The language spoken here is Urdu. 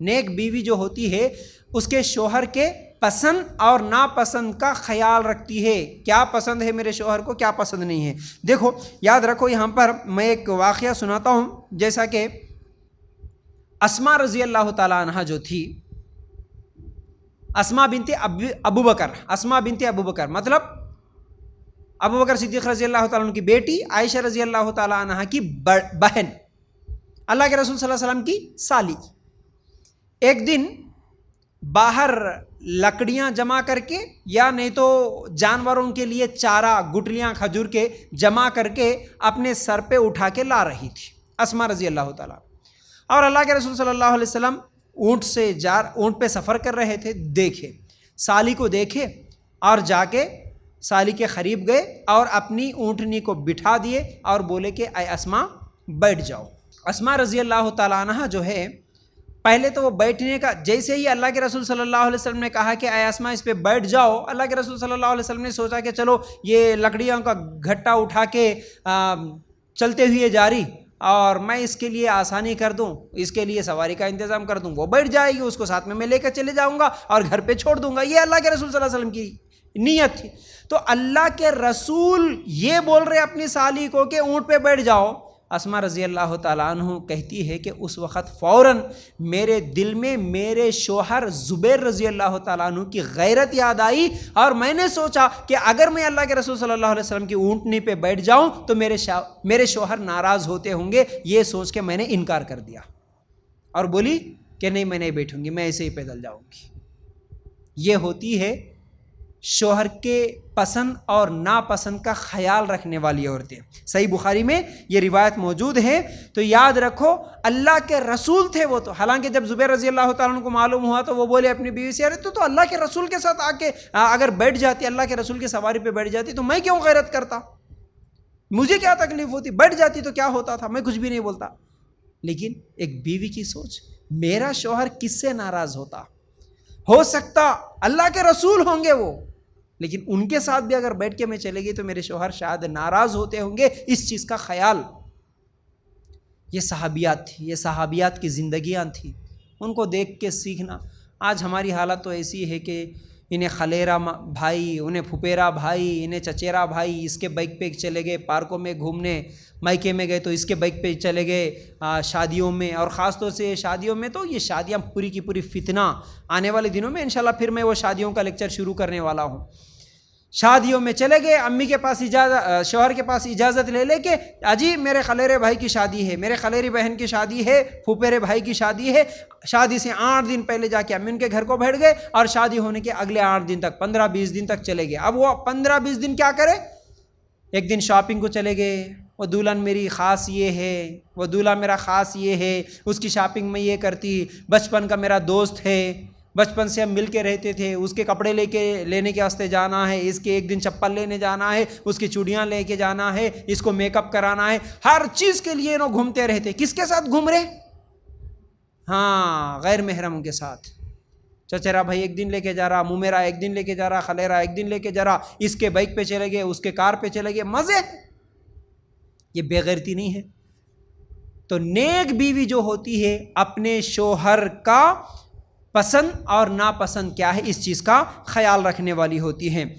نیک بیوی جو ہوتی ہے اس کے شوہر کے پسند اور ناپسند کا خیال رکھتی ہے. کیا پسند ہے میرے شوہر کو, کیا پسند نہیں ہے. دیکھو یاد رکھو, یہاں پر میں ایک واقعہ سناتا ہوں. جیسا کہ اسماء رضی اللہ تعالیٰ عنہ جو تھی, اسماء بنت ابو بکر, مطلب ابو بکر صدیق رضی اللہ تعالیٰ عنہ کی بیٹی, عائشہ رضی اللہ تعالیٰ عنہ کی بہن, اللہ کے رسول صلی اللہ علیہ وسلم کی سالی. ایک دن باہر لکڑیاں جمع کر کے یا نہیں تو جانوروں کے لیے چارہ, گٹلیاں کھجور کے جمع کر کے اپنے سر پہ اٹھا کے لا رہی تھی اسماء رضی اللہ تعالیٰ. اور اللہ کے رسول صلی اللہ علیہ وسلم اونٹ پہ سفر کر رہے تھے. دیکھے سالی کو, دیکھے اور جا کے سالی کے قریب گئے اور اپنی اونٹنی کو بٹھا دیے اور بولے کہ اے اسماء بیٹھ جاؤ. اسماء رضی اللہ تعالیٰ عنہ جو ہے, پہلے تو وہ بیٹھنے کا, جیسے ہی اللہ کے رسول صلی اللہ علیہ وسلم نے کہا کہ اے اسماء اس پہ بیٹھ جاؤ, اللہ کے رسول صلی اللہ علیہ وسلم نے سوچا کہ چلو یہ لکڑیوں کا گھٹا اٹھا کے چلتے ہوئے جاری, اور میں اس کے لیے آسانی کر دوں, اس کے لیے سواری کا انتظام کر دوں, وہ بیٹھ جائے گی, اس کو ساتھ میں لے کر چلے جاؤں گا اور گھر پہ چھوڑ دوں گا. یہ اللہ کے رسول صلی اللہ علیہ وسلم کی نیت تھی. تو اللہ کے رسول یہ بول رہے اپنی سالی کو کہ اونٹ پہ بیٹھ جاؤ. اسماء رضی اللہ تعالیٰ عنہ کہتی ہے کہ اس وقت فوراً میرے دل میں میرے شوہر زبیر رضی اللہ تعالیٰ عنہ کی غیرت یاد آئی, اور میں نے سوچا کہ اگر میں اللہ کے رسول صلی اللہ علیہ وسلم کی اونٹنی پہ بیٹھ جاؤں تو میرے شوہر ناراض ہوتے ہوں گے. یہ سوچ کے میں نے انکار کر دیا اور بولی کہ نہیں, میں نہیں بیٹھوں گی, میں ایسے ہی پیدل جاؤں گی. یہ ہوتی ہے شوہر کے پسند اور ناپسند کا خیال رکھنے والی عورتیں. صحیح بخاری میں یہ روایت موجود ہے. تو یاد رکھو اللہ کے رسول تھے وہ, تو حالانکہ جب زبیر رضی اللہ تعالیٰ عنہ کو معلوم ہوا تو وہ بولے اپنی بیوی سے, ارے تو اللہ کے رسول کے ساتھ آ کے اگر بیٹھ جاتی, اللہ کے رسول کی سواری پہ بیٹھ جاتی تو میں کیوں غیرت کرتا, مجھے کیا تکلیف ہوتی, بیٹھ جاتی تو کیا ہوتا تھا, میں کچھ بھی نہیں بولتا. لیکن ایک بیوی کی سوچ, میرا شوہر کس سے ناراض ہوتا, ہو سکتا اللہ کے رسول ہوں گے وہ, لیکن ان کے ساتھ بھی اگر بیٹھ کے میں چلے گی تو میرے شوہر شاید ناراض ہوتے ہوں گے. اس چیز کا خیال. یہ صحابیات تھی, یہ صحابیات کی زندگیاں تھیں, ان کو دیکھ کے سیکھنا. آج ہماری حالت تو ایسی ہے کہ انہیں خلیرا بھائی, انہیں پھپیرا بھائی, انہیں چچیرا بھائی, اس کے بائک پہ چلے گئے پارکوں میں گھومنے, مائکے میں گئے تو اس کے بائک پہ چلے گئے شادیوں میں, اور خاص طور سے شادیوں میں تو یہ شادیاں پوری کی پوری فتنہ. آنے والے دنوں میں انشاءاللہ پھر میں وہ شادیوں کا لیکچر شروع کرنے والا ہوں. شادیوں میں چلے گئے, امی کے پاس اجازت, شوہر کے پاس اجازت لے کے, اجی میرے خلیرے بھائی کی شادی ہے, میرے خلیری بہن کی شادی ہے, پھوپھیرے بھائی کی شادی ہے. شادی سے 8 دن پہلے جا کے امی ان کے گھر کو بیٹھ گئے, اور شادی ہونے کے اگلے 8 دن تک 15-20 دن تک چلے گئے. اب وہ 15-20 دن کیا کرے, ایک دن شاپنگ کو چلے گئے, وہ دلہن میری خاص یہ ہے, وہ دولہا میرا خاص یہ ہے, اس کی شاپنگ میں یہ کرتی, بچپن کا میرا دوست ہے, بچپن سے ہم مل کے رہتے تھے, اس کے کپڑے لینے کے واسطے جانا ہے, اس کے ایک دن چپل لینے جانا ہے, اس کی چوڑیاں لے کے جانا ہے, اس کو میک اپ کرانا ہے, ہر چیز کے لیے انہوں گھومتے رہتے. کس کے ساتھ گھوم رہے؟ ہاں, غیر محرموں کے ساتھ. چچیرا بھائی ایک دن لے کے جا رہا, مومیرا ایک دن لے کے جا رہا, خلیرا ایک دن لے کے جا رہا, اس کے بائک پہ چلے گئے, اس کے کار پہ چلے گئے, مزے. یہ بے غیرتی نہیں ہے. تو نیک بیوی جو ہوتی ہے اپنے شوہر کا پسند اور ناپسند کیا ہے اس چیز کا خیال رکھنے والی ہوتی ہیں.